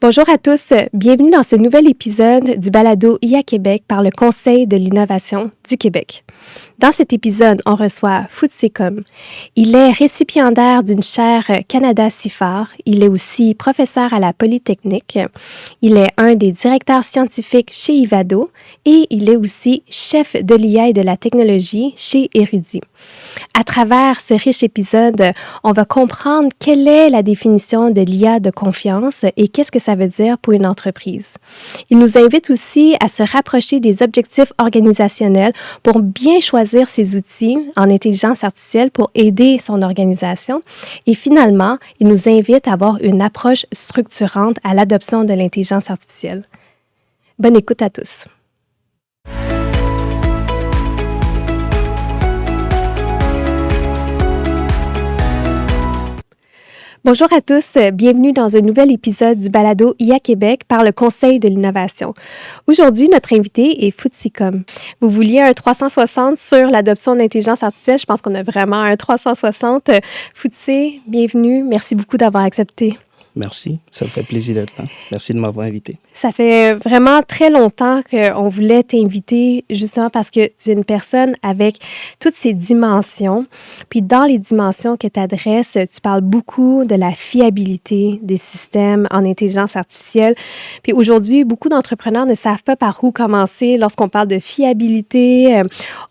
Bonjour à tous, bienvenue dans ce nouvel épisode du balado IA Québec par le Conseil de l'innovation du Québec. Dans cet épisode, on reçoit Futsekom. Il est récipiendaire d'une chaire Canada-CIFAR. Il est aussi professeur à la Polytechnique. Il est un des directeurs scientifiques chez Ivado et il est aussi chef de l'IA et de la technologie chez Érudit. À travers ce riche épisode, on va comprendre quelle est la définition de l'IA de confiance et qu'est-ce que ça veut dire pour une entreprise. Il nous invite aussi à se rapprocher des objectifs organisationnels pour bien choisir ses outils en intelligence artificielle pour aider son organisation. Et finalement, il nous invite à avoir une approche structurante à l'adoption de l'intelligence artificielle. Bonne écoute à tous. Bonjour à tous, bienvenue dans un nouvel épisode du balado IA Québec par le Conseil de l'innovation. Aujourd'hui, notre invité est Futsekom. Vous vouliez un 360 sur l'adoption de l'intelligence artificielle, je pense qu'on a vraiment un 360. Futse, bienvenue, merci beaucoup d'avoir accepté. Merci, ça me fait plaisir d'être là. Merci de m'avoir invité. Ça fait vraiment très longtemps qu'on voulait t'inviter, justement parce que tu es une personne avec toutes ces dimensions. Puis dans les dimensions que tu adresses, tu parles beaucoup de la fiabilité des systèmes en intelligence artificielle. Puis aujourd'hui, beaucoup d'entrepreneurs ne savent pas par où commencer. Lorsqu'on parle de fiabilité,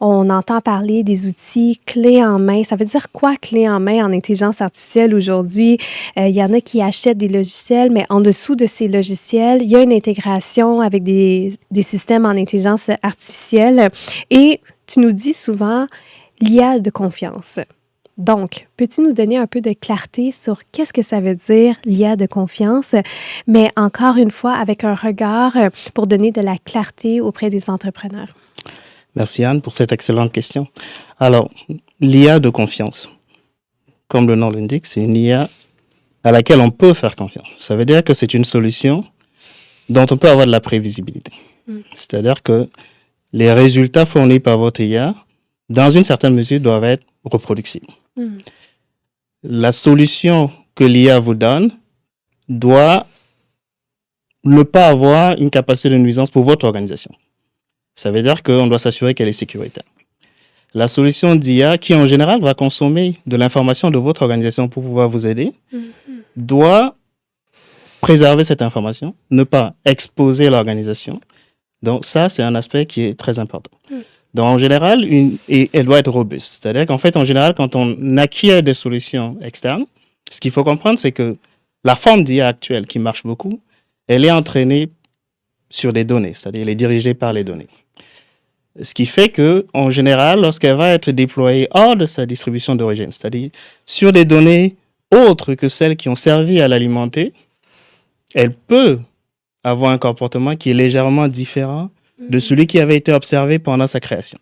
on entend parler des outils clés en main. Ça veut dire quoi, clés en main en intelligence artificielle aujourd'hui? Il y en a qui achètent des logiciels, mais en dessous de ces logiciels, il y a une intégration avec des systèmes en intelligence artificielle. Et tu nous dis souvent l'IA de confiance. Donc, peux-tu nous donner un peu de clarté sur qu'est-ce que ça veut dire l'IA de confiance, mais encore une fois avec un regard pour donner de la clarté auprès des entrepreneurs? Merci Anne pour cette excellente question. Alors, l'IA de confiance, comme le nom l'indique, c'est une IA à laquelle on peut faire confiance. Ça veut dire que c'est une solution dont on peut avoir de la prévisibilité. C'est-à-dire que les résultats fournis par votre IA, dans une certaine mesure, doivent être reproductibles. La solution que l'IA vous donne doit ne pas avoir une capacité de nuisance pour votre organisation. Ça veut dire qu'on doit s'assurer qu'elle est sécuritaire. La solution d'IA, qui en général va consommer de l'information de votre organisation pour pouvoir vous aider, doit préserver cette information, ne pas exposer l'organisation. Donc ça, c'est un aspect qui est très important. Donc en général, et elle doit être robuste. C'est-à-dire qu'en fait, en général, quand on acquiert des solutions externes, ce qu'il faut comprendre, c'est que la forme d'IA actuelle qui marche beaucoup, elle est entraînée sur des données, c'est-à-dire elle est dirigée par les données. Ce qui fait que, en général, lorsqu'elle va être déployée hors de sa distribution d'origine, c'est-à-dire sur des données autres que celles qui ont servi à l'alimenter, elle peut avoir un comportement qui est légèrement différent de celui qui avait été observé pendant sa création.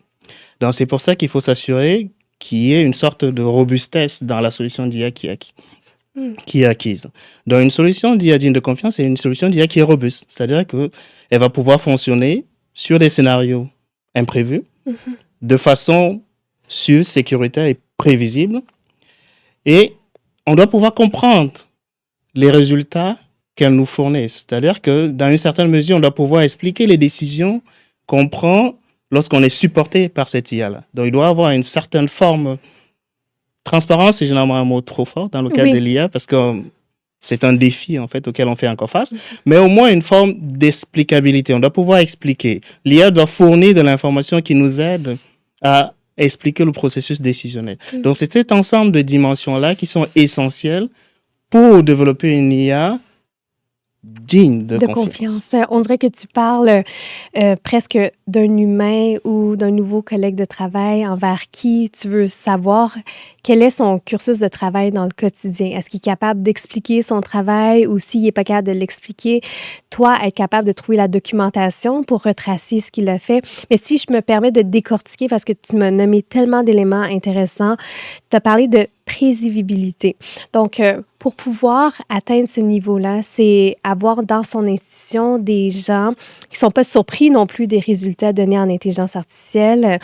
Donc, c'est pour ça qu'il faut s'assurer qu'il y ait une sorte de robustesse dans la solution d'IA qui est acquise. Donc, une solution d'IA digne de confiance, c'est une solution d'IA qui est robuste, c'est-à-dire qu'elle va pouvoir fonctionner sur des scénarios imprévus, de façon sûre, sécuritaire et prévisible. Et on doit pouvoir comprendre les résultats qu'elle nous fournit. C'est-à-dire que, dans une certaine mesure, on doit pouvoir expliquer les décisions qu'on prend lorsqu'on est supporté par cette IA-là. Donc, il doit y avoir une certaine forme... Transparence, c'est généralement un mot trop fort dans le cadre de l'IA, parce que c'est un défi, en fait, auquel on fait encore face. Mais au moins, une forme d'explicabilité. On doit pouvoir expliquer. L'IA doit fournir de l'information qui nous aide à expliquer le processus décisionnel. Donc, c'est cet ensemble de dimensions-là qui sont essentielles pour développer une IA digne de confiance. On dirait que tu parles presque d'un humain ou d'un nouveau collègue de travail envers qui tu veux savoir quel est son cursus de travail dans le quotidien. Est-ce qu'il est capable d'expliquer son travail ou s'il n'est pas capable de l'expliquer, toi, être capable de trouver la documentation pour retracer ce qu'il a fait. Mais si je me permets de décortiquer, parce que tu m'as nommé tellement d'éléments intéressants, tu as parlé de prévisibilité. Donc, pour pouvoir atteindre ce niveau-là, c'est avoir dans son institution des gens qui ne sont pas surpris non plus des résultats donnés en intelligence artificielle.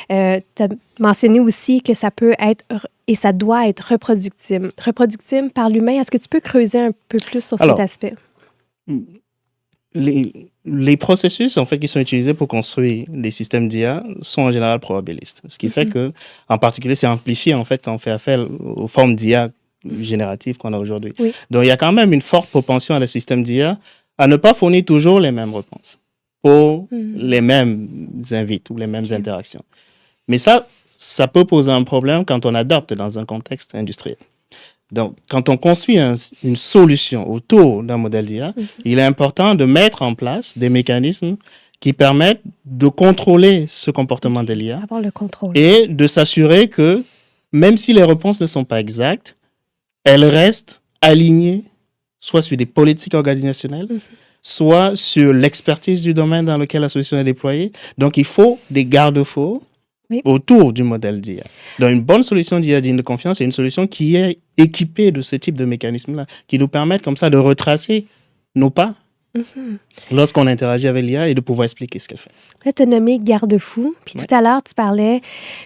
Tu as mentionné aussi que ça peut être et ça doit être reproductible. Reproductible par l'humain. Est-ce que tu peux creuser un peu plus sur cet aspect? les processus en fait qui sont utilisés pour construire des systèmes d'IA sont en général probabilistes. Ce qui fait que, en particulier, c'est amplifié en fait quand on fait affaire aux formes d'IA génératives qu'on a aujourd'hui. Oui. Donc, il y a quand même une forte propension à les systèmes d'IA à ne pas fournir toujours les mêmes réponses pour les mêmes invites ou les mêmes interactions. Mais ça peut poser un problème quand on adapte dans un contexte industriel. Donc, quand on construit une solution autour d'un modèle d'IA, il est important de mettre en place des mécanismes qui permettent de contrôler ce comportement de l'IA Avoir le contrôle. et de s'assurer que, même si les réponses ne sont pas exactes, elles restent alignées soit sur des politiques organisationnelles, soit sur l'expertise du domaine dans lequel la solution est déployée. Donc, il faut des garde-fous autour du modèle d'IA. Donc, une bonne solution d'IA digne de confiance, c'est une solution qui est équipée de ce type de mécanismes-là, qui nous permettent comme ça de retracer nos pas lorsqu'on interagit avec l'IA et de pouvoir expliquer ce qu'elle fait. Là, tu as nommé garde-fou. Puis tout à l'heure, tu parlais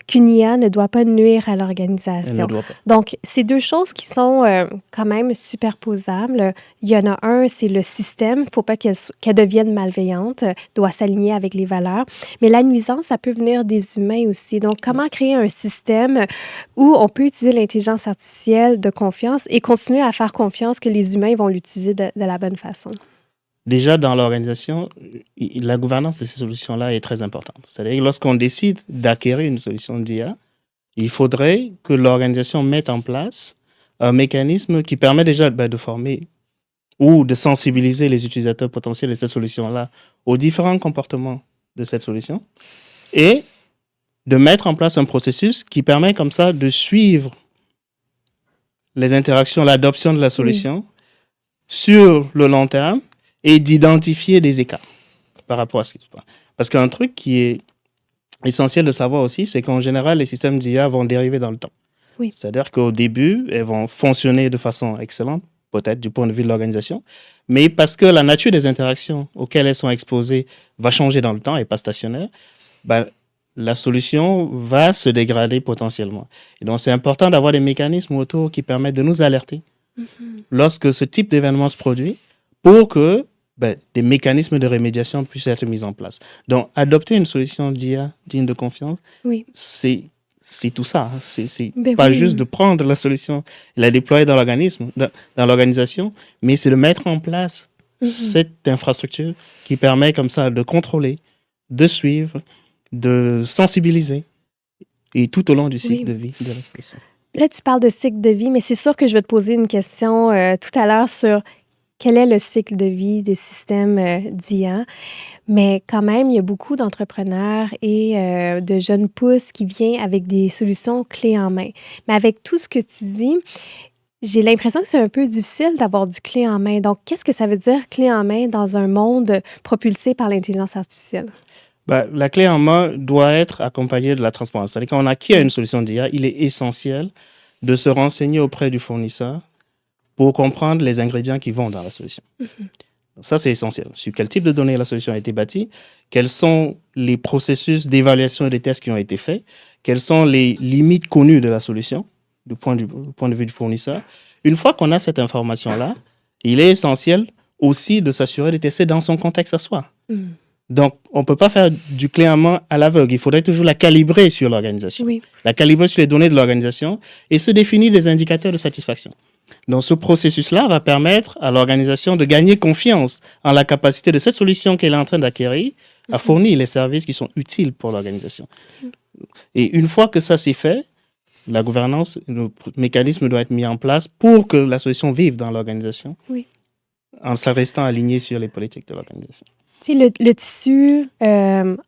qu'une IA ne doit pas nuire à l'organisation. Elle ne doit pas. Donc, c'est deux choses qui sont quand même superposables. Il y en a un, c'est le système. Il ne faut pas qu'elle devienne malveillante, doit s'aligner avec les valeurs. Mais la nuisance, ça peut venir des humains aussi. Donc, comment créer un système où on peut utiliser l'intelligence artificielle de confiance et continuer à faire confiance que les humains vont l'utiliser de la bonne façon? Déjà, dans l'organisation, la gouvernance de ces solutions-là est très importante. C'est-à-dire que lorsqu'on décide d'acquérir une solution d'IA, il faudrait que l'organisation mette en place un mécanisme qui permet déjà de former ou de sensibiliser les utilisateurs potentiels de cette solution-là aux différents comportements de cette solution et de mettre en place un processus qui permet comme ça de suivre les interactions, l'adoption de la solution sur le long terme et d'identifier des écarts par rapport à ce qui se passe. Parce qu'un truc qui est essentiel de savoir aussi, c'est qu'en général, les systèmes d'IA vont dériver dans le temps. Oui. C'est-à-dire qu'au début, elles vont fonctionner de façon excellente, peut-être du point de vue de l'organisation, mais parce que la nature des interactions auxquelles elles sont exposées va changer dans le temps et pas stationnaire, la solution va se dégrader potentiellement. Et donc, c'est important d'avoir des mécanismes autour qui permettent de nous alerter lorsque ce type d'événement se produit pour que des mécanismes de remédiation puissent être mis en place. Donc, adopter une solution d'IA digne de confiance, c'est tout ça. C'est pas juste de prendre la solution et la déployer dans l'organisme, dans l'organisation, mais c'est de mettre en place cette infrastructure qui permet comme ça de contrôler, de suivre, de sensibiliser et tout au long du cycle de vie de la solution. Là, tu parles de cycle de vie, mais c'est sûr que je vais te poser une question tout à l'heure sur quel est le cycle de vie des systèmes d'IA. Mais quand même, il y a beaucoup d'entrepreneurs et de jeunes pousses qui viennent avec des solutions clés en main. Mais avec tout ce que tu dis, j'ai l'impression que c'est un peu difficile d'avoir du clé en main. Donc, qu'est-ce que ça veut dire clé en main dans un monde propulsé par l'intelligence artificielle? La clé en main doit être accompagnée de la transparence. C'est-à-dire quand on acquiert une solution d'IA, il est essentiel de se renseigner auprès du fournisseur pour comprendre les ingrédients qui vont dans la solution. Ça, c'est essentiel. Sur quel type de données la solution a été bâtie, quels sont les processus d'évaluation et des tests qui ont été faits, quelles sont les limites connues de la solution du point de vue du fournisseur. Une fois qu'on a cette information-là, il est essentiel aussi de s'assurer de tester dans son contexte à soi. Donc, on ne peut pas faire du clé en main à l'aveugle. Il faudrait toujours la calibrer sur l'organisation, la calibrer sur les données de l'organisation et se définir des indicateurs de satisfaction. Donc, ce processus-là va permettre à l'organisation de gagner confiance en la capacité de cette solution qu'elle est en train d'acquérir à fournir les services qui sont utiles pour l'organisation. Et une fois que ça c'est fait, la gouvernance, le mécanisme doit être mis en place pour que la solution vive dans l'organisation en restant aligné sur les politiques de l'organisation. Tu sais, le tissu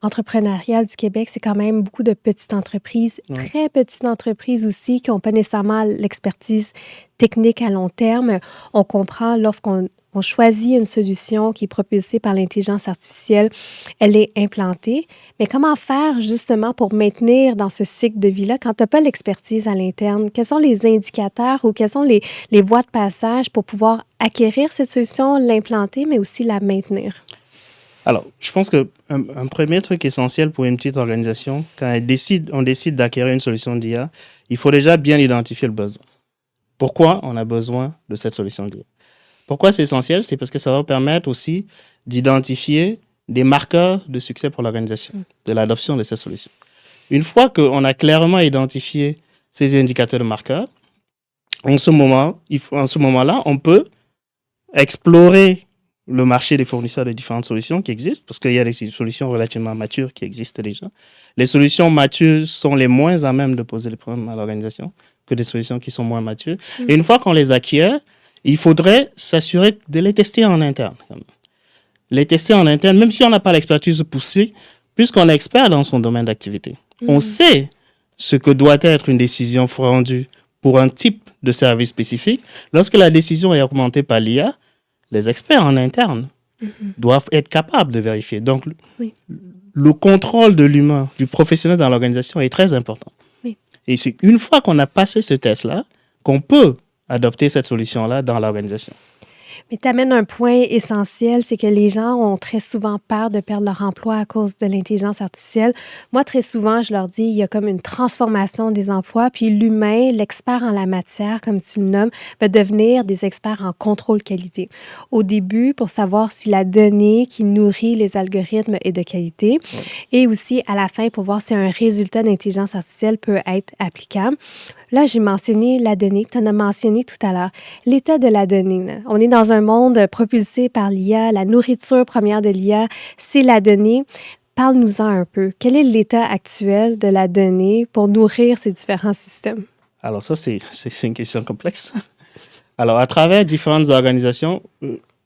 entrepreneurial du Québec, c'est quand même beaucoup de petites entreprises, très petites entreprises aussi, qui n'ont pas nécessairement l'expertise technique à long terme. On comprend lorsqu'on choisit une solution qui est propulsée par l'intelligence artificielle, elle est implantée. Mais comment faire justement pour maintenir dans ce cycle de vie-là quand tu n'as pas l'expertise à l'interne? Quels sont les indicateurs ou quelles sont les voies de passage pour pouvoir acquérir cette solution, l'implanter, mais aussi la maintenir? Alors, je pense qu'un premier truc essentiel pour une petite organisation, quand on décide d'acquérir une solution d'IA, il faut déjà bien identifier le besoin. Pourquoi on a besoin de cette solution d'IA? Pourquoi c'est essentiel? C'est parce que ça va permettre aussi d'identifier des marqueurs de succès pour l'organisation, de l'adoption de ces solutions. Une fois qu'on a clairement identifié ces indicateurs de marqueurs, en ce moment-là, on peut explorer le marché des fournisseurs de différentes solutions qui existent, parce qu'il y a des solutions relativement matures qui existent déjà. Les solutions matures sont les moins à même de poser les problèmes à l'organisation que des solutions qui sont moins matures. Et une fois qu'on les acquiert, il faudrait s'assurer de les tester en interne. Les tester en interne, même si on n'a pas l'expertise poussée, puisqu'on est expert dans son domaine d'activité. On sait ce que doit être une décision rendue pour un type de service spécifique. Lorsque la décision est augmentée par l'IA, les experts en interne doivent être capables de vérifier. Donc, le contrôle de l'humain, du professionnel dans l'organisation est très important. Oui. Et c'est une fois qu'on a passé ce test-là qu'on peut adopter cette solution-là dans l'organisation. Mais tu amènes un point essentiel, c'est que les gens ont très souvent peur de perdre leur emploi à cause de l'intelligence artificielle. Moi, très souvent, je leur dis, il y a comme une transformation des emplois, puis l'humain, l'expert en la matière, comme tu le nommes, va devenir des experts en contrôle qualité. Au début, pour savoir si la donnée qui nourrit les algorithmes est de qualité, et aussi à la fin, pour voir si un résultat d'intelligence artificielle peut être applicable. Là, j'ai mentionné la donnée, tu en as mentionné tout à l'heure. L'état de la donnée, là. On est dans un monde propulsé par l'IA. La nourriture première de l'IA, c'est la donnée. Parle-nous-en un peu. Quel est l'état actuel de la donnée pour nourrir ces différents systèmes? Alors ça, c'est une question complexe. Alors, à travers différentes organisations,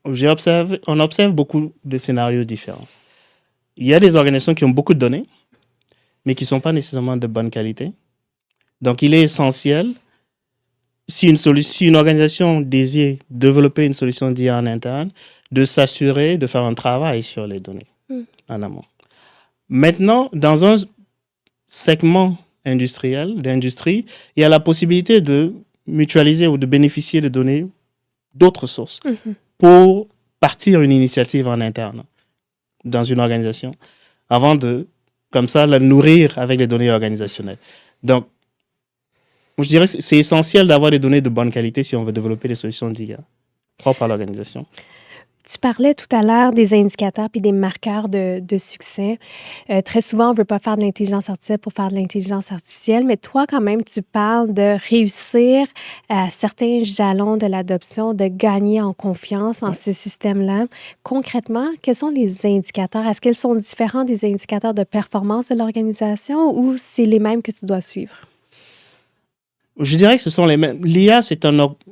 on observe beaucoup de scénarios différents. Il y a des organisations qui ont beaucoup de données, mais qui ne sont pas nécessairement de bonne qualité. Donc, il est essentiel, si une organisation désire développer une solution d'IA en interne, de s'assurer de faire un travail sur les données en amont. Maintenant, dans un segment d'industrie, il y a la possibilité de mutualiser ou de bénéficier de données d'autres sources pour partir une initiative en interne dans une organisation avant de, comme ça, la nourrir avec les données organisationnelles. Donc, je dirais que c'est essentiel d'avoir des données de bonne qualité si on veut développer des solutions d'IA propres à l'organisation. Tu parlais tout à l'heure des indicateurs puis des marqueurs de succès. Très souvent, on ne veut pas faire de l'intelligence artificielle pour faire de l'intelligence artificielle, mais toi, quand même, tu parles de réussir à certains jalons de l'adoption, de gagner en confiance en ces systèmes-là. Concrètement, quels sont les indicateurs? Est-ce qu'ils sont différents des indicateurs de performance de l'organisation ou c'est les mêmes que tu dois suivre? Je dirais que ce sont les mêmes.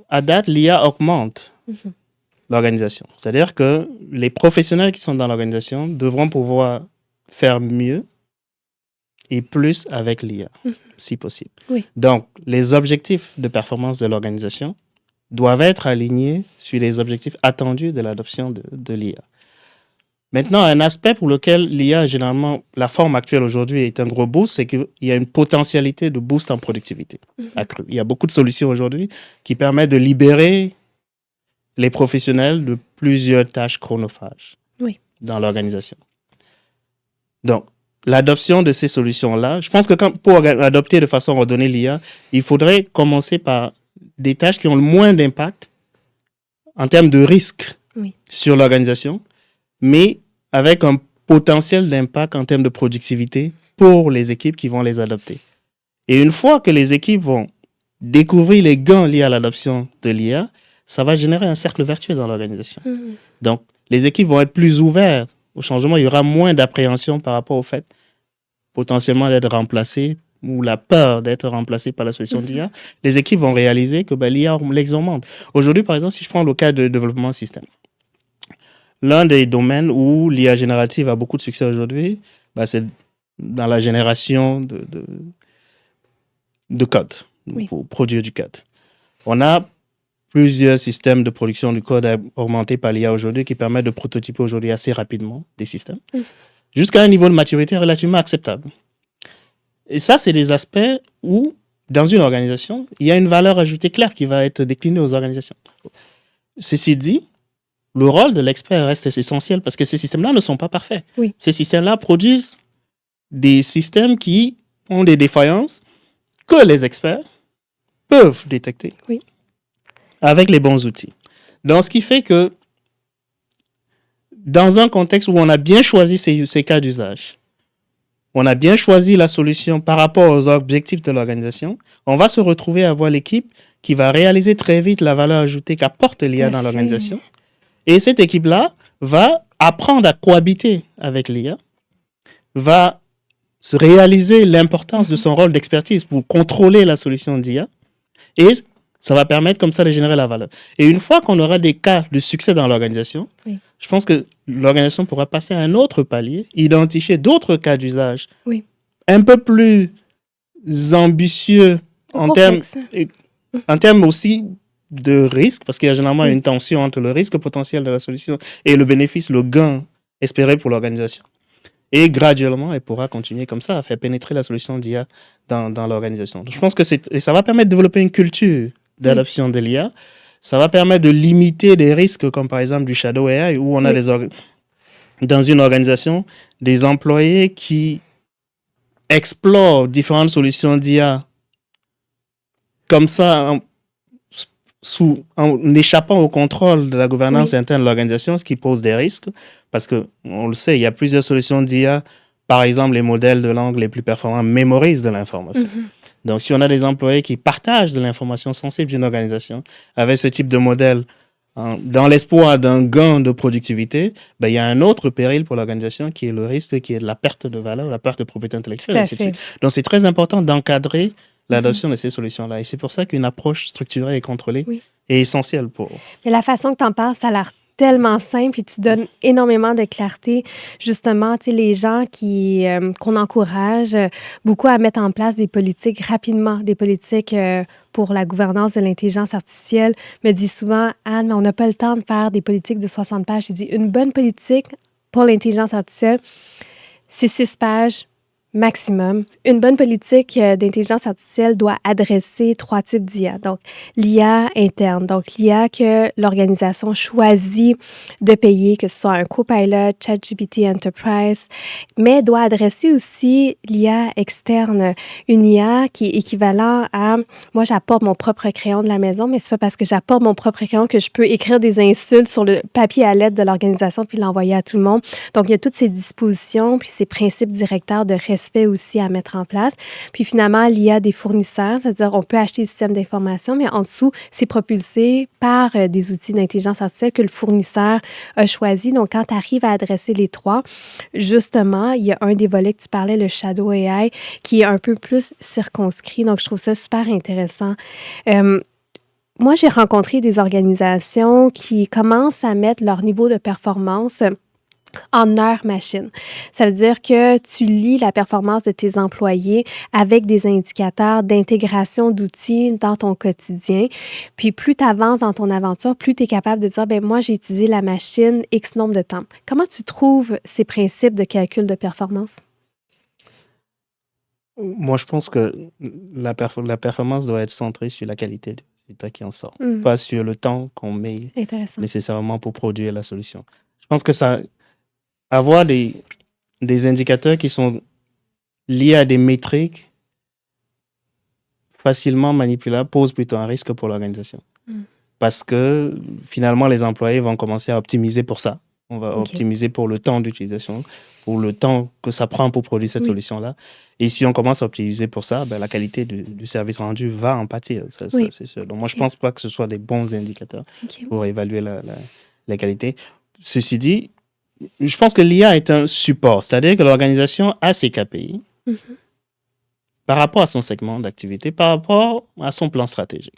À date, l'IA augmente l'organisation. C'est-à-dire que les professionnels qui sont dans l'organisation devront pouvoir faire mieux et plus avec l'IA, si possible. Oui. Donc, les objectifs de performance de l'organisation doivent être alignés sur les objectifs attendus de l'adoption de l'IA. Maintenant, un aspect pour lequel l'IA, généralement, la forme actuelle aujourd'hui est un gros boost, c'est qu'il y a une potentialité de boost en productivité accrue. Il y a beaucoup de solutions aujourd'hui qui permettent de libérer les professionnels de plusieurs tâches chronophages dans l'organisation. Donc, l'adoption de ces solutions-là, je pense que pour adopter de façon ordonnée l'IA, il faudrait commencer par des tâches qui ont le moins d'impact en termes de risque sur l'organisation, mais avec un potentiel d'impact en termes de productivité pour les équipes qui vont les adopter. Et une fois que les équipes vont découvrir les gains liés à l'adoption de l'IA, ça va générer un cercle vertueux dans l'organisation. Donc, les équipes vont être plus ouvertes au changement. Il y aura moins d'appréhension par rapport au fait potentiellement d'être remplacées ou la peur d'être remplacée par la solution d'IA. Les équipes vont réaliser que l'IA les augmente. Aujourd'hui, par exemple, si je prends le cas de développement système, l'un des domaines où l'IA générative a beaucoup de succès aujourd'hui, c'est dans la génération de code, pour produire du code. On a plusieurs systèmes de production du code augmentés par l'IA aujourd'hui qui permettent de prototyper aujourd'hui assez rapidement des systèmes, jusqu'à un niveau de maturité relativement acceptable. Et ça, c'est des aspects où, dans une organisation, il y a une valeur ajoutée claire qui va être déclinée aux organisations. Ceci dit, le rôle de l'expert reste essentiel parce que ces systèmes-là ne sont pas parfaits. Ces systèmes-là produisent des systèmes qui ont des défaillances que les experts peuvent détecter avec les bons outils. Donc, ce qui fait que dans un contexte où on a bien choisi ces cas d'usage, on a bien choisi la solution par rapport aux objectifs de l'organisation, on va se retrouver à avoir l'équipe qui va réaliser très vite la valeur ajoutée qu'apporte l'IA dans l'organisation. Et cette équipe-là va apprendre à cohabiter avec l'IA, va se réaliser l'importance de son rôle d'expertise pour contrôler la solution d'IA, et ça va permettre comme ça de générer la valeur. Et une fois qu'on aura des cas de succès dans l'organisation, je pense que l'organisation pourra passer à un autre palier, identifier d'autres cas d'usage un peu plus ambitieux en termes aussi de risque, parce qu'il y a généralement une tension entre le risque potentiel de la solution et le bénéfice, le gain espéré pour l'organisation. Et graduellement, elle pourra continuer comme ça à faire pénétrer la solution d'IA dans l'organisation. Donc, je pense que ça va permettre de développer une culture d'adoption de l'IA. Ça va permettre de limiter des risques comme par exemple du shadow AI, où on a dans une organisation des employés qui explorent différentes solutions d'IA comme ça en échappant au contrôle de la gouvernance interne de l'organisation, ce qui pose des risques, parce qu'on le sait, il y a plusieurs solutions d'IA. Par exemple, les modèles de langue les plus performants mémorisent de l'information. Donc, si on a des employés qui partagent de l'information sensible d'une organisation avec ce type de modèle, dans l'espoir d'un gain de productivité, il y a un autre péril pour l'organisation qui est le risque, qui est la perte de valeur, la perte de propriété intellectuelle. Donc, c'est très important d'encadrer l'adoption de ces solutions-là. Et c'est pour ça qu'une approche structurée et contrôlée est essentielle pour... Mais la façon que tu en parles, ça a l'air tellement simple et tu donnes énormément de clarté. Justement, tu sais, les gens qu'on encourage beaucoup à mettre en place des politiques rapidement, des politiques pour la gouvernance de l'intelligence artificielle, me disent souvent, Anne, mais on n'a pas le temps de faire des politiques de 60 pages. Je dis, une bonne politique pour l'intelligence artificielle, c'est 6 pages maximum. Une bonne politique d'intelligence artificielle doit adresser 3 types d'IA. Donc, l'IA interne, donc l'IA que l'organisation choisit de payer, que ce soit un Copilot, ChatGPT Enterprise, mais doit adresser aussi l'IA externe, une IA qui est équivalent à, moi j'apporte mon propre crayon de la maison, mais c'est pas parce que j'apporte mon propre crayon que je peux écrire des insultes sur le papier à lettres de l'organisation puis l'envoyer à tout le monde. Donc, il y a toutes ces dispositions puis ces principes directeurs de respect aussi à mettre en place. Puis finalement, l'IA des fournisseurs, c'est-à-dire on peut acheter des systèmes d'information, mais en dessous, c'est propulsé par des outils d'intelligence artificielle que le fournisseur a choisi. Donc, quand tu arrives à adresser les 3, justement, il y a un des volets que tu parlais, le Shadow AI, qui est un peu plus circonscrit. Donc, je trouve ça super intéressant. Moi, j'ai rencontré des organisations qui commencent à mettre leur niveau de performance en heures machine. Ça veut dire que tu lis la performance de tes employés avec des indicateurs d'intégration d'outils dans ton quotidien. Puis plus tu avances dans ton aventure, plus tu es capable de dire, moi, j'ai utilisé la machine X nombre de temps. Comment tu trouves ces principes de calcul de performance? Moi, je pense que la performance doit être centrée sur la qualité du résultat qui en sort, pas sur le temps qu'on met nécessairement pour produire la solution. Je pense que avoir des indicateurs qui sont liés à des métriques facilement manipulables pose plutôt un risque pour l'organisation. Parce que finalement, les employés vont commencer à optimiser pour ça. On va optimiser pour le temps d'utilisation, pour le temps que ça prend pour produire cette solution-là. Et si on commence à optimiser pour ça, la qualité du service rendu va en pâtir. C'est sûr. Donc moi, je ne pense pas que ce soit des bons indicateurs pour évaluer la qualité. Ceci dit, je pense que l'IA est un support, c'est-à-dire que l'organisation a ses KPI par rapport à son segment d'activité, par rapport à son plan stratégique.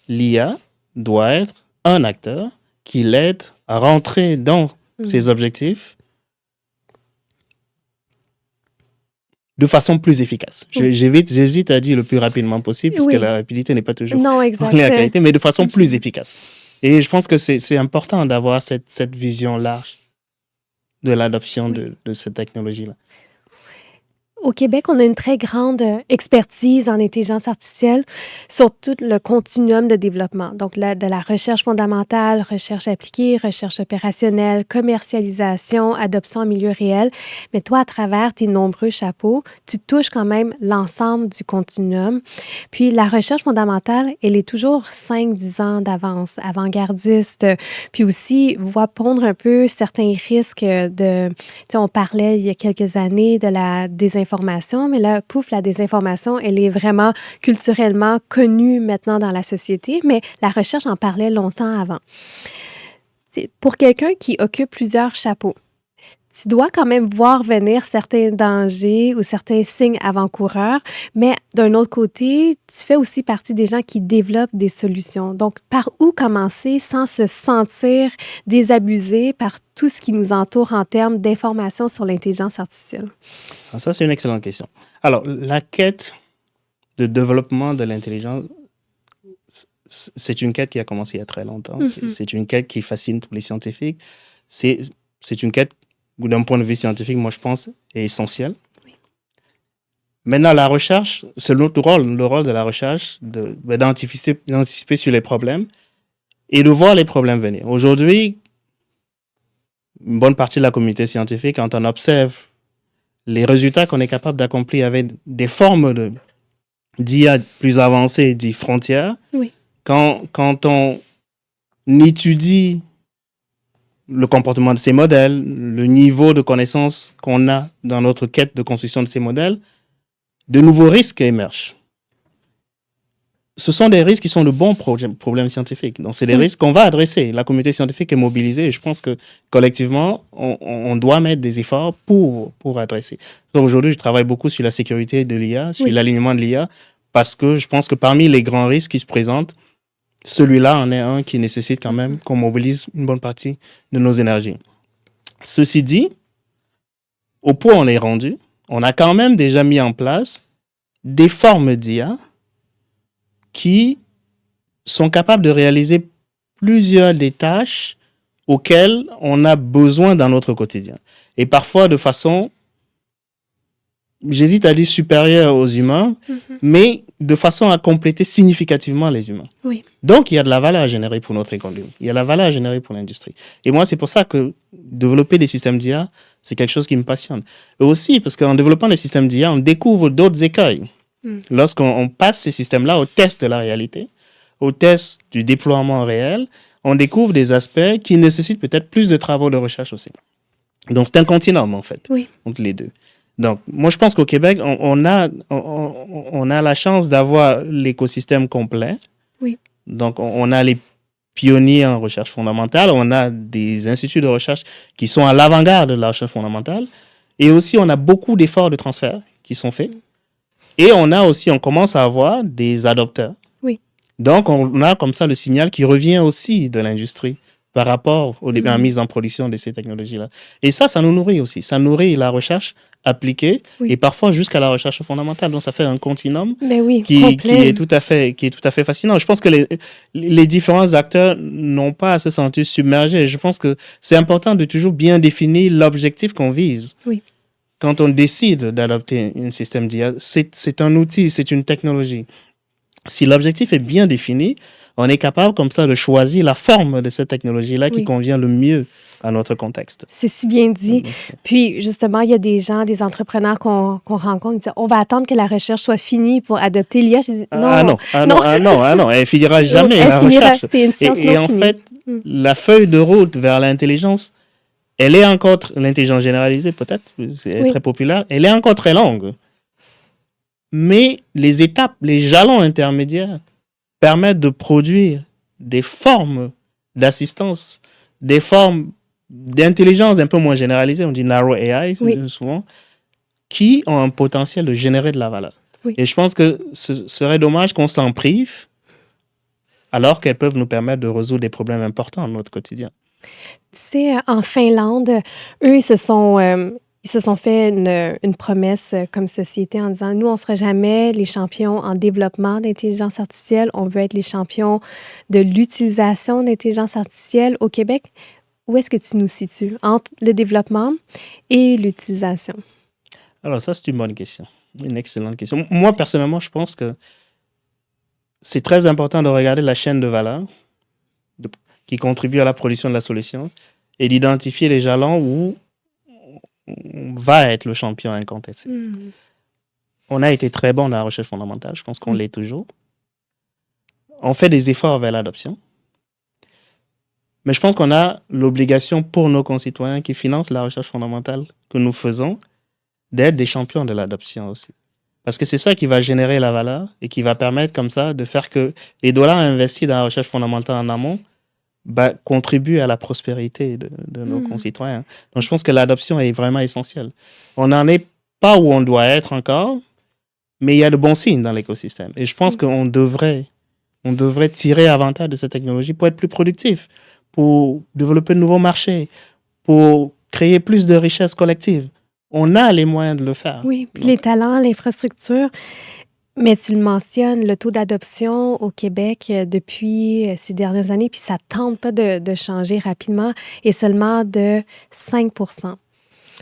L'IA doit être un acteur qui l'aide à rentrer dans ses objectifs de façon plus efficace. J'hésite à dire le plus rapidement possible, parce que la rapidité n'est pas toujours la qualité, mais de façon plus efficace. Et je pense que c'est important d'avoir cette vision large de l'adoption de cette technologie-là. Au Québec, on a une très grande expertise en intelligence artificielle sur tout le continuum de développement. Donc, de la recherche fondamentale, recherche appliquée, recherche opérationnelle, commercialisation, adoption en milieu réel. Mais toi, à travers tes nombreux chapeaux, tu touches quand même l'ensemble du continuum. Puis, la recherche fondamentale, elle est toujours 5-10 ans d'avance, avant-gardiste, puis aussi voit pondre un peu certains risques de tu sais, on parlait il y a quelques années de la désinformation, mais là, pouf, la désinformation, elle est vraiment culturellement connue maintenant dans la société, mais la recherche en parlait longtemps avant. Pour quelqu'un qui occupe plusieurs chapeaux, tu dois quand même voir venir certains dangers ou certains signes avant-coureurs, mais d'un autre côté, tu fais aussi partie des gens qui développent des solutions. Donc, par où commencer sans se sentir désabusé par tout ce qui nous entoure en termes d'informations sur l'intelligence artificielle? Ça, c'est une excellente question. Alors, la quête de développement de l'intelligence, c'est une quête qui a commencé il y a très longtemps. C'est une quête qui fascine tous les scientifiques. C'est une quête, d'un point de vue scientifique, moi, je pense, est essentielle. Oui. Maintenant, la recherche, c'est notre rôle, le rôle de la recherche, d'anticiper sur les problèmes et de voir les problèmes venir. Aujourd'hui, une bonne partie de la communauté scientifique, quand on observe les résultats qu'on est capable d'accomplir avec des formes d'IA plus avancées, dit frontières, Oui. Quand on étudie le comportement de ces modèles, le niveau de connaissance qu'on a dans notre quête de construction de ces modèles, de nouveaux risques émergent. Ce sont des risques qui sont de bons problèmes scientifiques. Donc, c'est des risques qu'on va adresser. La communauté scientifique est mobilisée et je pense que collectivement, on doit mettre des efforts pour adresser. Donc, aujourd'hui, je travaille beaucoup sur la sécurité de l'IA, sur l'alignement de l'IA, parce que je pense que parmi les grands risques qui se présentent, celui-là en est un qui nécessite quand même qu'on mobilise une bonne partie de nos énergies. Ceci dit, au point où on est rendu, on a quand même déjà mis en place des formes d'IA qui sont capables de réaliser plusieurs des tâches auxquelles on a besoin dans notre quotidien. Et parfois de façon, j'hésite à dire supérieure aux humains, mais de façon à compléter significativement les humains. Oui. Donc, il y a de la valeur à générer pour notre économie. Il y a de la valeur à générer pour l'industrie. Et moi, c'est pour ça que développer des systèmes d'IA, c'est quelque chose qui me passionne. Et aussi, parce qu'en développant des systèmes d'IA, on découvre d'autres écueils. Lorsqu'on passe ces systèmes-là au test de la réalité, au test du déploiement réel, on découvre des aspects qui nécessitent peut-être plus de travaux de recherche aussi. Donc, c'est un continuum, en fait, entre les deux. Donc, moi, je pense qu'au Québec, on a la chance d'avoir l'écosystème complet. Oui. Donc, on a les pionniers en recherche fondamentale, on a des instituts de recherche qui sont à l'avant-garde de la recherche fondamentale, et aussi, on a beaucoup d'efforts de transfert qui sont faits. Et on commence à avoir des adopteurs. Oui. Donc, on a comme ça le signal qui revient aussi de l'industrie par rapport à la mise en production de ces technologies-là. Et ça nous nourrit aussi. Ça nourrit la recherche appliquée et parfois jusqu'à la recherche fondamentale. Donc, ça fait un continuum qui est tout à fait fascinant. Je pense que les différents acteurs n'ont pas à se sentir submergés. Je pense que c'est important de toujours bien définir l'objectif qu'on vise. Oui. Quand on décide d'adopter un système d'IA, c'est un outil, c'est une technologie. Si l'objectif est bien défini, on est capable comme ça de choisir la forme de cette technologie-là qui convient le mieux à notre contexte. C'est si bien dit. Puis justement, il y a des gens, des entrepreneurs qu'on rencontre qui disent on va attendre que la recherche soit finie pour adopter l'IA. Je dis non, elle finira jamais la recherche. C'est une science et en fait, la feuille de route vers l'intelligence, elle est encore, l'intelligence généralisée peut-être, c'est très populaire, elle est encore très longue. Mais les étapes, les jalons intermédiaires permettent de produire des formes d'assistance, des formes d'intelligence un peu moins généralisées, on dit narrow AI souvent, qui ont un potentiel de générer de la valeur. Et je pense que ce serait dommage qu'on s'en prive alors qu'elles peuvent nous permettre de résoudre des problèmes importants dans notre quotidien. Tu sais, en Finlande, eux, ils se sont fait une promesse comme société en disant, nous, on ne sera jamais les champions en développement d'intelligence artificielle, on veut être les champions de l'utilisation d'intelligence artificielle au Québec. Où est-ce que tu nous situes entre le développement et l'utilisation? Alors ça, c'est une bonne question. Une excellente question. Moi, personnellement, je pense que c'est très important de regarder la chaîne de valeur qui contribue à la production de la solution et d'identifier les jalons où on va être le champion incontesté. On a été très bon dans la recherche fondamentale. Je pense qu'on l'est toujours. On fait des efforts vers l'adoption. Mais je pense qu'on a l'obligation pour nos concitoyens qui financent la recherche fondamentale que nous faisons d'être des champions de l'adoption aussi. Parce que c'est ça qui va générer la valeur et qui va permettre comme ça de faire que les dollars investis dans la recherche fondamentale en amont contribuent à la prospérité de nos concitoyens. Donc je pense que l'adoption est vraiment essentielle. On n'en est pas où on doit être encore, mais il y a de bons signes dans l'écosystème. Et je pense qu'on devrait tirer avantage de cette technologie pour être plus productif, pour développer de nouveaux marchés, pour créer plus de richesses collectives. On a les moyens de le faire. Oui, puis les talents, l'infrastructure. Mais tu le mentionnes, le taux d'adoption au Québec depuis ces dernières années, puis ça ne tente pas de changer rapidement, est seulement de 5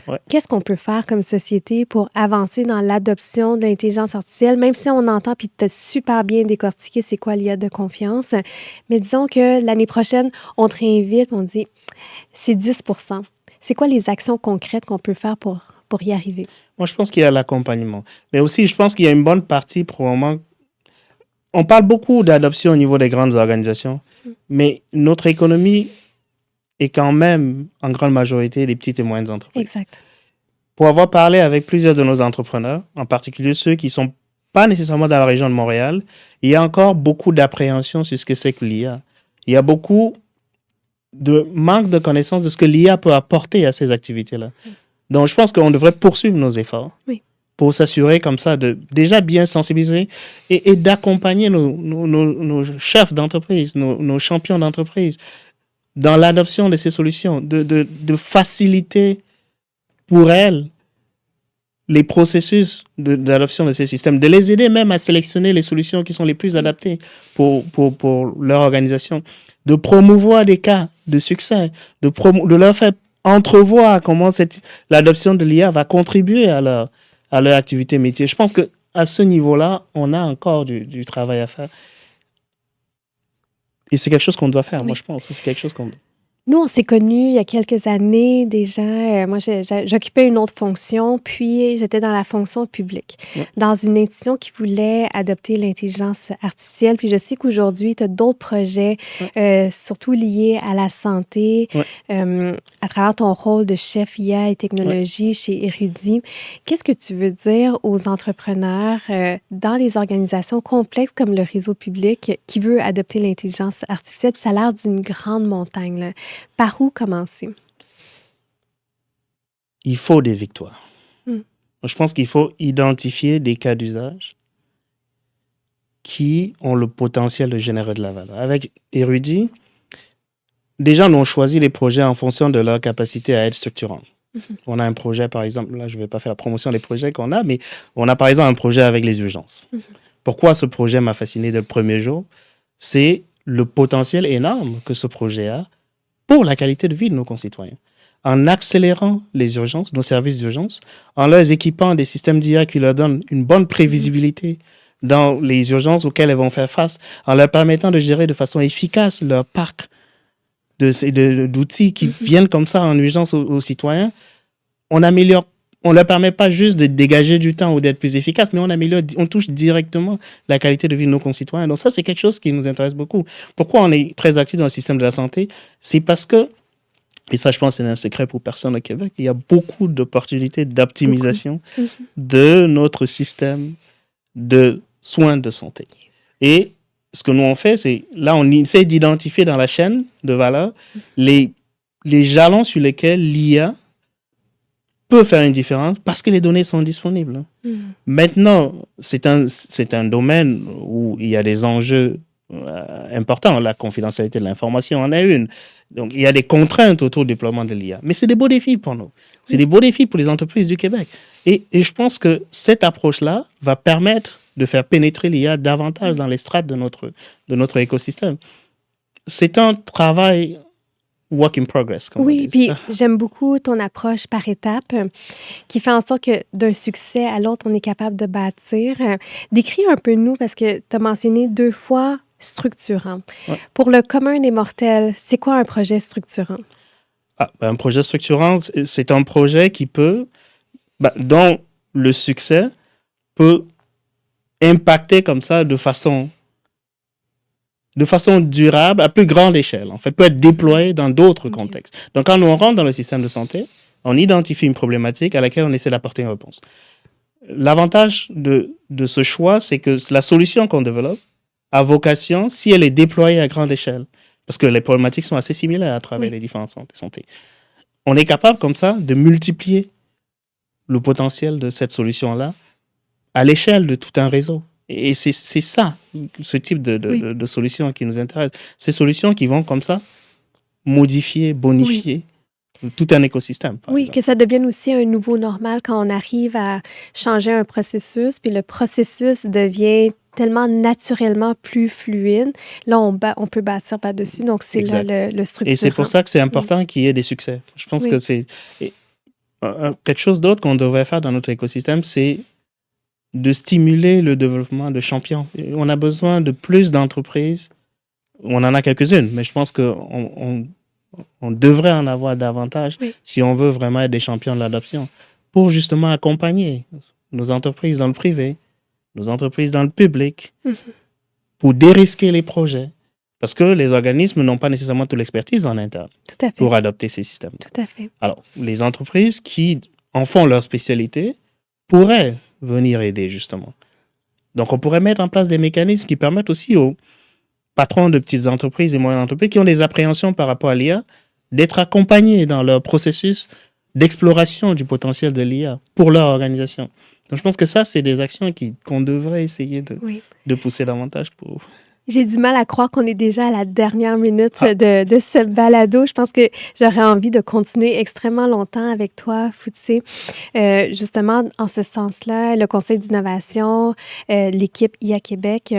Ouais. Qu'est-ce qu'on peut faire comme société pour avancer dans l'adoption de l'intelligence artificielle, même si on entend, puis tu as super bien décortiqué c'est quoi l'IA de confiance, mais disons que l'année prochaine, on te réinvite, on dit c'est 10 C'est quoi les actions concrètes qu'on peut faire pour y arriver? Moi, je pense qu'il y a l'accompagnement. Mais aussi, je pense qu'il y a une bonne partie, probablement. On parle beaucoup d'adoption au niveau des grandes organisations, mais notre économie est quand même, en grande majorité, des petites et moyennes entreprises. Exact. Pour avoir parlé avec plusieurs de nos entrepreneurs, en particulier ceux qui ne sont pas nécessairement dans la région de Montréal, il y a encore beaucoup d'appréhension sur ce que c'est que l'IA. Il y a beaucoup de manque de connaissance de ce que l'IA peut apporter à ces activités-là. Donc, je pense qu'on devrait poursuivre nos efforts pour s'assurer comme ça de déjà bien sensibiliser et d'accompagner nos chefs d'entreprise, nos champions d'entreprise dans l'adoption de ces solutions, de faciliter pour elles les processus d'adoption de ces systèmes, de les aider même à sélectionner les solutions qui sont les plus adaptées pour leur organisation, de promouvoir des cas de succès, de leur faire entrevoir comment l'adoption de l'IA va contribuer à leur activité métier. Je pense qu'à ce niveau-là, on a encore du travail à faire. Et c'est quelque chose qu'on doit faire, moi je pense. C'est quelque chose qu'on... Nous, on s'est connus il y a quelques années déjà. Moi, j'occupais une autre fonction, puis j'étais dans la fonction publique, dans une institution qui voulait adopter l'intelligence artificielle. Puis je sais qu'aujourd'hui, tu as d'autres projets, surtout liés à la santé, à travers ton rôle de chef IA et technologie chez Érudit. Qu'est-ce que tu veux dire aux entrepreneurs dans les organisations complexes comme le réseau public qui veut adopter l'intelligence artificielle? Puis ça a l'air d'une grande montagne, là. Par où commencer? Il faut des victoires. Je pense qu'il faut identifier des cas d'usage qui ont le potentiel de générer de la valeur. Avec Érudit, déjà, nous avons choisi les projets en fonction de leur capacité à être structurants. On a un projet, par exemple, là, je ne vais pas faire la promotion des projets qu'on a, mais on a, par exemple, un projet avec les urgences. Pourquoi ce projet m'a fasciné dès le premier jour? C'est le potentiel énorme que ce projet a pour la qualité de vie de nos concitoyens. En accélérant les urgences, nos services d'urgence, en leur équipant des systèmes d'IA qui leur donnent une bonne prévisibilité dans les urgences auxquelles elles vont faire face, en leur permettant de gérer de façon efficace leur parc d'outils qui viennent comme ça en urgence aux citoyens, on leur permet pas juste de dégager du temps ou d'être plus efficace, mais on touche directement la qualité de vie de nos concitoyens. Donc ça, c'est quelque chose qui nous intéresse beaucoup. Pourquoi on est très actif dans le système de la santé? C'est parce que, et ça, je pense, c'est un secret pour personne au Québec, il y a beaucoup d'opportunités d'optimisation de notre système de soins de santé. Et ce que nous on fait, c'est, là, on essaie d'identifier dans la chaîne de valeur les jalons sur lesquels l'IA peut faire une différence parce que les données sont disponibles. Maintenant, c'est un domaine où il y a des enjeux importants. La confidentialité de l'information en est une. Donc, il y a des contraintes autour du déploiement de l'IA. Mais c'est des beaux défis pour nous. C'est des beaux défis pour les entreprises du Québec. Et je pense que cette approche-là va permettre de faire pénétrer l'IA davantage dans les strates de notre écosystème. C'est un travail work in progress, comme on Oui, dit. puis j'aime beaucoup ton approche par étapes qui fait en sorte que d'un succès à l'autre, on est capable de bâtir. Décris un peu nous, parce que tu as mentionné 2 fois structurant. Ouais. Pour le commun des mortels, c'est quoi un projet structurant? Un projet structurant, c'est un projet qui peut, dont le succès peut impacter comme ça de façon durable, à plus grande échelle, en fait, peut être déployé dans d'autres contextes. Donc, quand on rentre dans le système de santé, on identifie une problématique à laquelle on essaie d'apporter une réponse. L'avantage de ce choix, c'est que la solution qu'on développe a vocation, si elle est déployée à grande échelle, parce que les problématiques sont assez similaires à travers les différentes centres de santé, on est capable comme ça de multiplier le potentiel de cette solution-là à l'échelle de tout un réseau. Et c'est ça, ce type de solutions qui nous intéresse. Ces solutions qui vont comme ça modifier, bonifier tout un écosystème. Oui, exemple. Que ça devienne aussi un nouveau normal quand on arrive à changer un processus, puis le processus devient tellement naturellement plus fluide. Là, on peut bâtir par-dessus, donc c'est là le structurant. Et c'est pour ça que c'est important qu'il y ait des succès. Je pense que c'est quelque chose d'autre qu'on devrait faire dans notre écosystème, c'est de stimuler le développement de champions. Et on a besoin de plus d'entreprises. On en a quelques-unes, mais je pense qu'on devrait en avoir davantage si on veut vraiment être des champions de l'adoption pour justement accompagner nos entreprises dans le privé, nos entreprises dans le public, pour dérisquer les projets. Parce que les organismes n'ont pas nécessairement toute l'expertise en interne pour adopter ces systèmes. Tout à fait. Alors, les entreprises qui en font leur spécialité pourraient venir aider, justement. Donc, on pourrait mettre en place des mécanismes qui permettent aussi aux patrons de petites entreprises et moyennes entreprises qui ont des appréhensions par rapport à l'IA d'être accompagnés dans leur processus d'exploration du potentiel de l'IA pour leur organisation. Donc, je pense que ça, c'est des actions qu'on devrait essayer de pousser davantage pour... J'ai du mal à croire qu'on est déjà à la dernière minute de ce balado. Je pense que j'aurais envie de continuer extrêmement longtemps avec toi, Foutse. Justement, en ce sens-là, le Conseil d'innovation, l'équipe IA Québec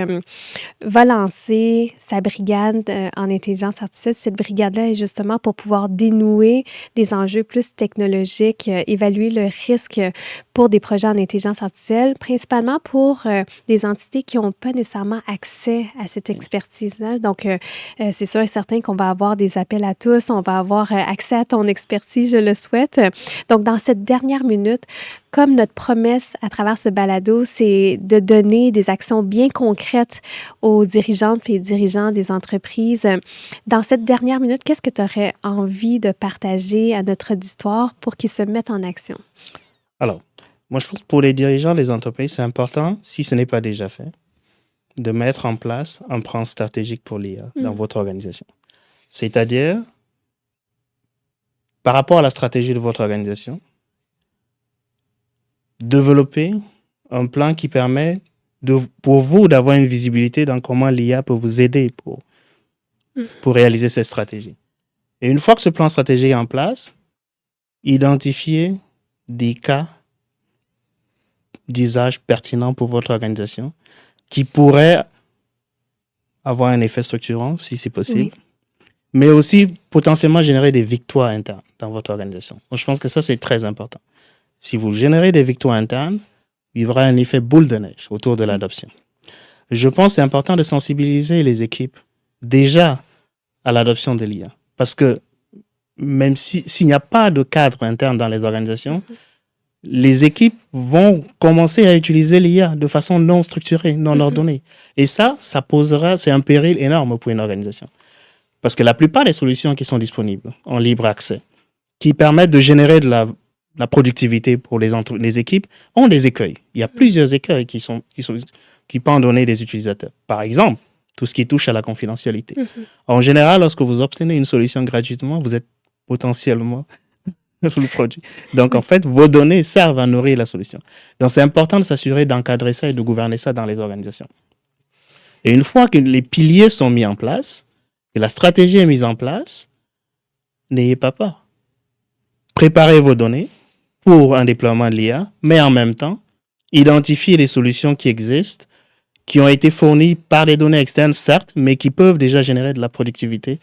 va lancer sa brigade en intelligence artificielle. Cette brigade-là est justement pour pouvoir dénouer des enjeux plus technologiques, évaluer le risque pour des projets en intelligence artificielle, principalement pour des entités qui n'ont pas nécessairement accès à cette expertise-là. Donc, c'est sûr et certain qu'on va avoir des appels à tous, on va avoir accès à ton expertise, je le souhaite. Donc, dans cette dernière minute, comme notre promesse à travers ce balado, c'est de donner des actions bien concrètes aux dirigeantes et dirigeants des entreprises. Dans cette dernière minute, qu'est-ce que tu aurais envie de partager à notre auditoire pour qu'ils se mettent en action? Alors, moi, je pense que pour les dirigeants des entreprises, c'est important, si ce n'est pas déjà fait, de mettre en place un plan stratégique pour l'IA dans votre organisation. C'est-à-dire, par rapport à la stratégie de votre organisation, développer un plan qui permet pour vous d'avoir une visibilité dans comment l'IA peut vous aider pour réaliser cette stratégie. Et une fois que ce plan stratégique est en place, identifier des cas d'usage pertinents pour votre organisation qui pourraient avoir un effet structurant, si c'est possible, mais aussi potentiellement générer des victoires internes dans votre organisation. Donc, je pense que ça, c'est très important. Si vous générez des victoires internes, il y aura un effet boule de neige autour de l'adoption. Je pense que c'est important de sensibiliser les équipes déjà à l'adoption de l'IA. Parce que même s'il n'y a pas de cadre interne dans les organisations, les équipes vont commencer à utiliser l'IA de façon non structurée, non ordonnée. Et ça c'est un péril énorme pour une organisation. Parce que la plupart des solutions qui sont disponibles en libre accès, qui permettent de générer de la productivité pour les équipes, ont des écueils. Il y a plusieurs écueils qui peuvent en donner des utilisateurs. Par exemple, tout ce qui touche à la confidentialité. En général, lorsque vous obtenez une solution gratuitement, vous êtes potentiellement le produit. Donc, en fait, vos données servent à nourrir la solution. Donc, c'est important de s'assurer d'encadrer ça et de gouverner ça dans les organisations. Et une fois que les piliers sont mis en place, que la stratégie est mise en place, n'ayez pas peur. Préparez vos données pour un déploiement de l'IA, mais en même temps, identifiez les solutions qui existent, qui ont été fournies par des données externes, certes, mais qui peuvent déjà générer de la productivité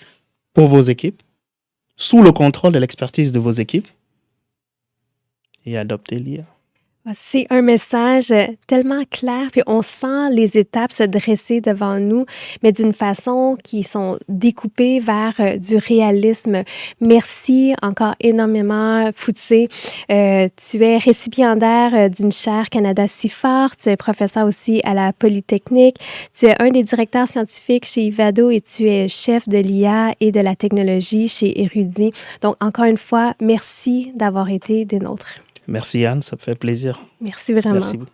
pour vos équipes sous le contrôle de l'expertise de vos équipes et adoptez l'IA. C'est un message tellement clair, puis on sent les étapes se dresser devant nous, mais d'une façon qui sont découpées vers du réalisme. Merci encore énormément, Foutse. Tu es récipiendaire d'une chaire Canada CIFAR, tu es professeur aussi à la Polytechnique, tu es un des directeurs scientifiques chez Ivado et tu es chef de l'IA et de la technologie chez Érudit. Donc, encore une fois, merci d'avoir été des nôtres. Merci Anne, ça me fait plaisir. Merci vraiment. Merci beaucoup.